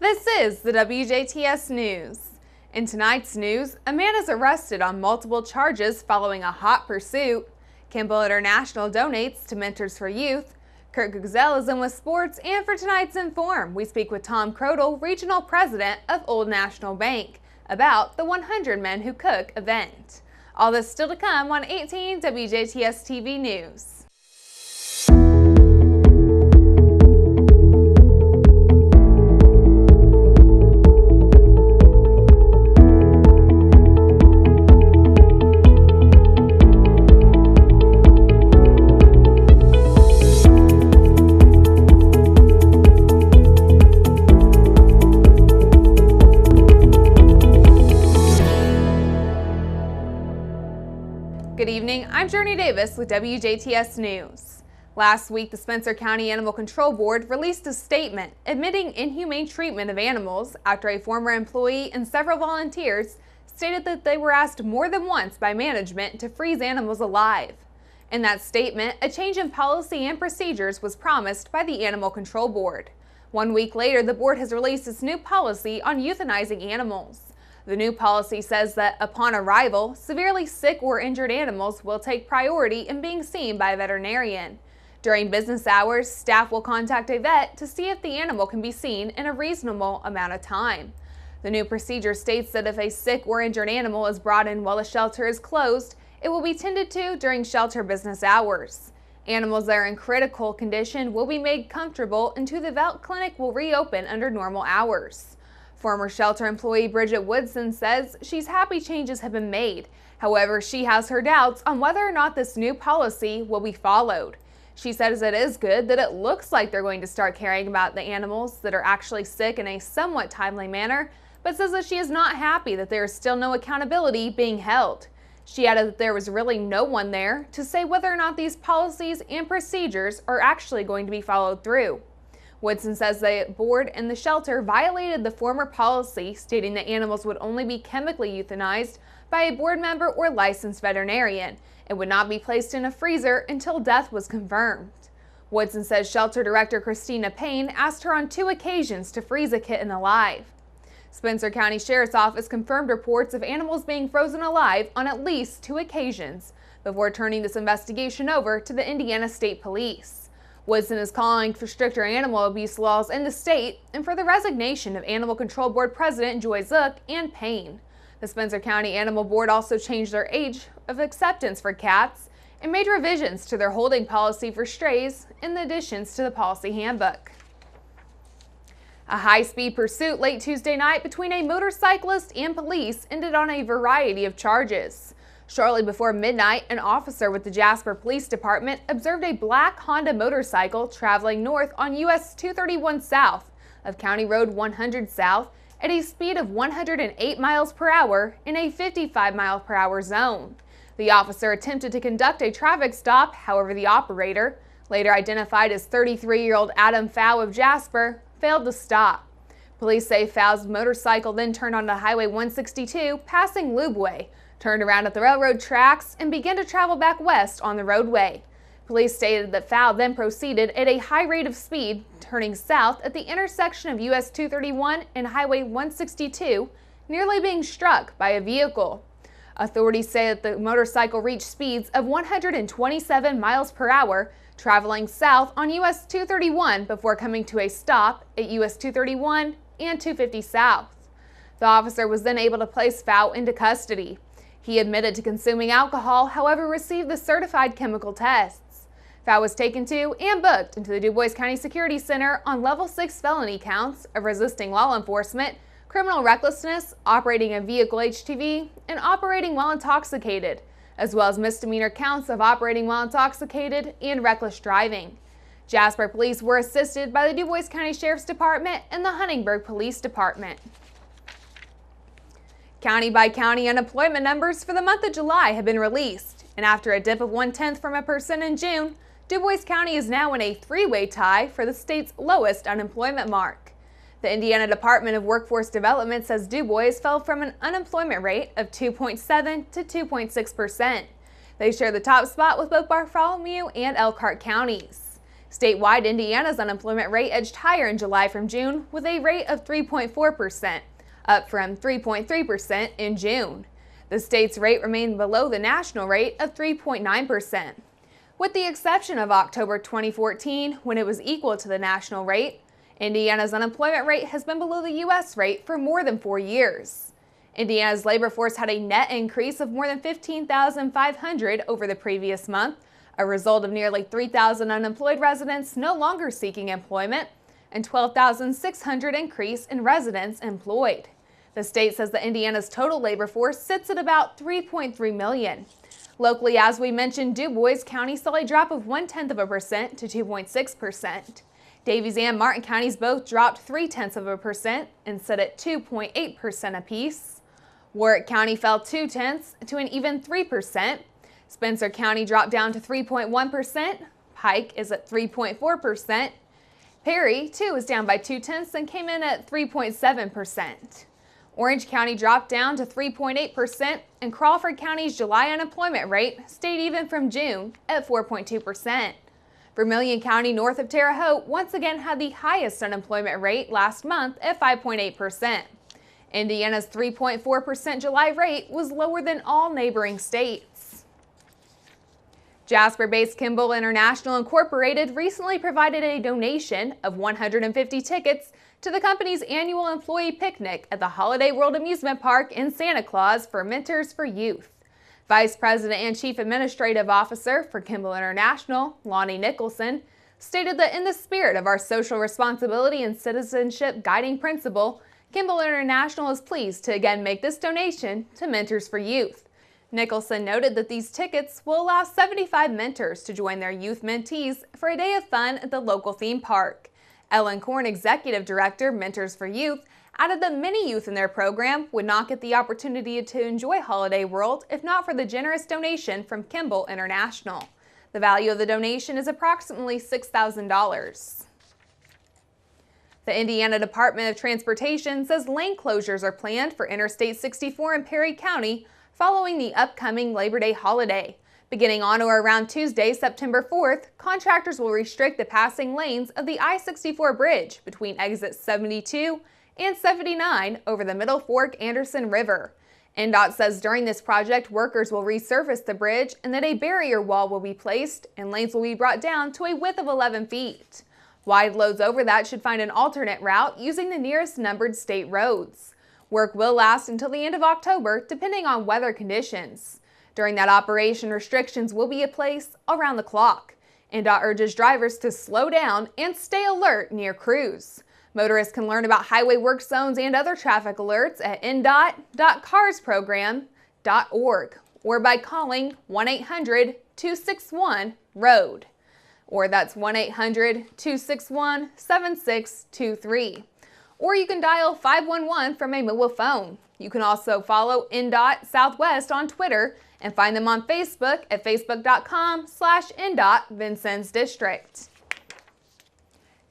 This is the WJTS News. In tonight's news, a man is arrested on multiple charges following a hot pursuit. Kimball International donates to Mentors for Youth. Kurt Gugzel is in with sports, and for tonight's Inform, we speak with Tom Crodel, Regional President of Old National Bank, about the 100 Men Who Cook event. All this still to come on 18 WJTS TV News. Good evening, I'm Jurnee Davis with WJTS News. Last week, the Spencer County Animal Control Board released a statement admitting inhumane treatment of animals after a former employee and several volunteers stated that they were asked more than once by management to freeze animals alive. In that statement, a change in policy and procedures was promised by the Animal Control Board. 1 week later, the board has released its new policy on euthanizing animals. The new policy says that upon arrival, severely sick or injured animals will take priority in being seen by a veterinarian. During business hours, staff will contact a vet to see if the animal can be seen in a reasonable amount of time. The new procedure states that if a sick or injured animal is brought in while a shelter is closed, it will be tended to during shelter business hours. Animals that are in critical condition will be made comfortable until the vet clinic will reopen under normal hours. Former shelter employee Bridget Woodson says she's happy changes have been made. However, she has her doubts on whether or not this new policy will be followed. She says it is good that it looks like they're going to start caring about the animals that are actually sick in a somewhat timely manner, but says that she is not happy that there is still no accountability being held. She added that there was really no one there to say whether or not these policies and procedures are actually going to be followed through. Woodson says the board and the shelter violated the former policy, stating that animals would only be chemically euthanized by a board member or licensed veterinarian and would not be placed in a freezer until death was confirmed. Woodson says shelter director Christina Payne asked her on 2 occasions to freeze a kitten alive. Spencer County Sheriff's Office confirmed reports of animals being frozen alive on at least 2 occasions before turning this investigation over to the Indiana State Police. Woodson is calling for stricter animal abuse laws in the state and for the resignation of Animal Control Board President Joy Zook and Payne. The Spencer County Animal Board also changed their age of acceptance for cats and made revisions to their holding policy for strays in additions to the policy handbook. A high-speed pursuit late Tuesday night between a motorcyclist and police ended on a variety of charges. Shortly before midnight, an officer with the Jasper Police Department observed a black Honda motorcycle traveling north on US 231 south of County Road 100 south at a speed of 108 miles per hour in a 55 mile per hour zone. The officer attempted to conduct a traffic stop, however the operator, later identified as 33-year-old Adam Pfau of Jasper, failed to stop. Police say Pfau's motorcycle then turned onto Highway 162, passing Lubeway, turned around at the railroad tracks, and began to travel back west on the roadway. Police stated that Pfau then proceeded at a high rate of speed, turning south at the intersection of US 231 and Highway 162, nearly being struck by a vehicle. Authorities say that the motorcycle reached speeds of 127 miles per hour, traveling south on US 231 before coming to a stop at US 231 and 250 south. The officer was then able to place Pfau into custody. He admitted to consuming alcohol, however received the certified chemical tests. Pfau was taken to and booked into the Du Bois County Security Center on level 6 felony counts of resisting law enforcement, criminal recklessness, operating a vehicle HTV, and operating while intoxicated, as well as misdemeanor counts of operating while intoxicated and reckless driving. Jasper police were assisted by the Du Bois County Sheriff's Department and the Huntingburg Police Department. County-by-county unemployment numbers for the month of July have been released, and after a dip of 0.1% in June, Du Bois County is now in a 3-way tie for the state's lowest unemployment mark. The Indiana Department of Workforce Development says Du Bois fell from an unemployment rate of 2.7 to 2.6%. They share the top spot with both Bartholomew and Elkhart counties. Statewide, Indiana's unemployment rate edged higher in July from June with a rate of 3.4%, up from 3.3% in June. The state's rate remained below the national rate of 3.9%. With the exception of October 2014, when it was equal to the national rate, Indiana's unemployment rate has been below the U.S. rate for more than 4 years. Indiana's labor force had a net increase of more than 15,500 over the previous month, a result of nearly 3,000 unemployed residents no longer seeking employment and 12,600 increase in residents employed. The state says that Indiana's total labor force sits at about 3.3 million. Locally, as we mentioned, Du Bois County saw a drop of 0.1% to 2.6%. Davies and Martin counties both dropped 0.3% and sit at 2.8% apiece. Warwick County fell 0.2 to an even 3%. Spencer County dropped down to 3.1%. Pike is at 3.4%. Perry, too, is down by 0.2 and came in at 3.7%. Orange County dropped down to 3.8%, and Crawford County's July unemployment rate stayed even from June at 4.2%. Vermilion County north of Terre Haute once again had the highest unemployment rate last month at 5.8%. Indiana's 3.4% July rate was lower than all neighboring states. Jasper-based Kimball International Incorporated recently provided a donation of 150 tickets to the company's annual employee picnic at the Holiday World Amusement Park in Santa Claus for Mentors for Youth. Vice President and Chief Administrative Officer for Kimball International, Lonnie Nicholson, stated that in the spirit of our social responsibility and citizenship guiding principle, Kimball International is pleased to again make this donation to Mentors for Youth. Nicholson noted that these tickets will allow 75 mentors to join their youth mentees for a day of fun at the local theme park. Ellen Korn, Executive Director, Mentors for Youth, added that many youth in their program would not get the opportunity to enjoy Holiday World if not for the generous donation from Kimball International. The value of the donation is approximately $6,000. The Indiana Department of Transportation says lane closures are planned for Interstate 64 in Perry County following the upcoming Labor Day holiday. Beginning on or around Tuesday, September 4th, contractors will restrict the passing lanes of the I-64 bridge between exits 72 and 79 over the Middle Fork Anderson River. NDOT says during this project, workers will resurface the bridge and that a barrier wall will be placed and lanes will be brought down to a width of 11 feet. Wide loads over that should find an alternate route using the nearest numbered state roads. Work will last until the end of October, depending on weather conditions. During that operation, restrictions will be in place around the clock. NDOT urges drivers to slow down and stay alert near crews. Motorists can learn about highway work zones and other traffic alerts at ndot.carsprogram.org or by calling 1-800-261-ROAD. Or that's 1-800-261-7623. Or you can dial 511 from a mobile phone. You can also follow NDOT Southwest on Twitter and find them on Facebook at facebook.com/NDOT Vincennes District.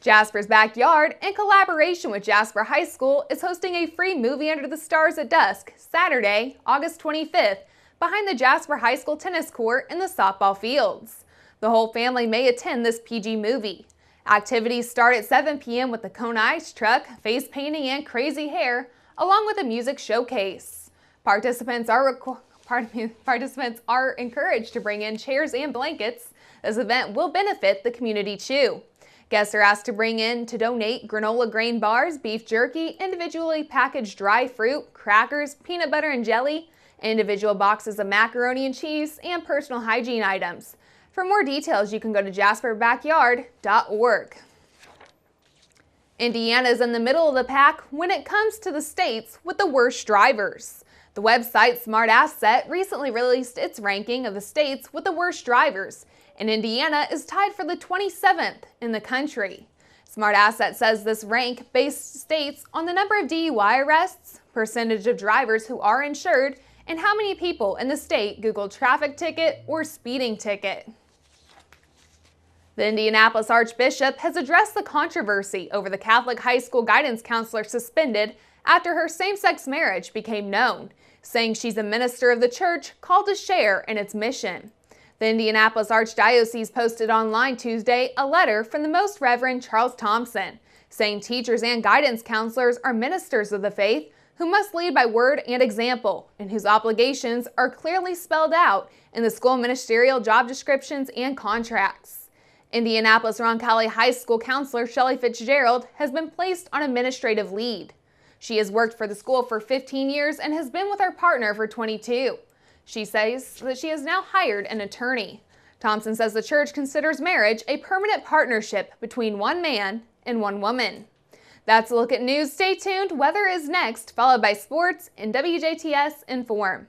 Jasper's Backyard, in collaboration with Jasper High School, is hosting a free movie under the stars at dusk, Saturday, August 25th, behind the Jasper High School tennis court in the softball fields. The whole family may attend this PG movie. Activities start at 7 p.m. with the Kona Ice Truck, face painting, and crazy hair, along with a music showcase. Participants are encouraged to bring in chairs and blankets. This event will benefit the community too. Guests are asked to bring in to donate granola grain bars, beef jerky, individually packaged dry fruit, crackers, peanut butter and jelly, individual boxes of macaroni and cheese, and personal hygiene items. For more details, you can go to jasperbackyard.org. Indiana is in the middle of the pack when it comes to the states with the worst drivers. The website Smart Asset recently released its ranking of the states with the worst drivers, and Indiana is tied for the 27th in the country. Smart Asset says this rank based states on the number of DUI arrests, percentage of drivers who are insured, and how many people in the state Googled traffic ticket or speeding ticket. The Indianapolis Archbishop has addressed the controversy over the Catholic high school guidance counselor suspended after her same-sex marriage became known, saying she's a minister of the church called to share in its mission. The Indianapolis Archdiocese posted online Tuesday a letter from the Most Reverend Charles Thompson, saying teachers and guidance counselors are ministers of the faith who must lead by word and example, and whose obligations are clearly spelled out in the school ministerial job descriptions and contracts. Indianapolis Roncalli High School counselor Shelley Fitzgerald has been placed on administrative leave. She has worked for the school for 15 years and has been with her partner for 22. She says that she has now hired an attorney. Thompson says the church considers marriage a permanent partnership between one man and one woman. That's a look at news. Stay tuned. Weather is next, followed by sports and WJTS Inform.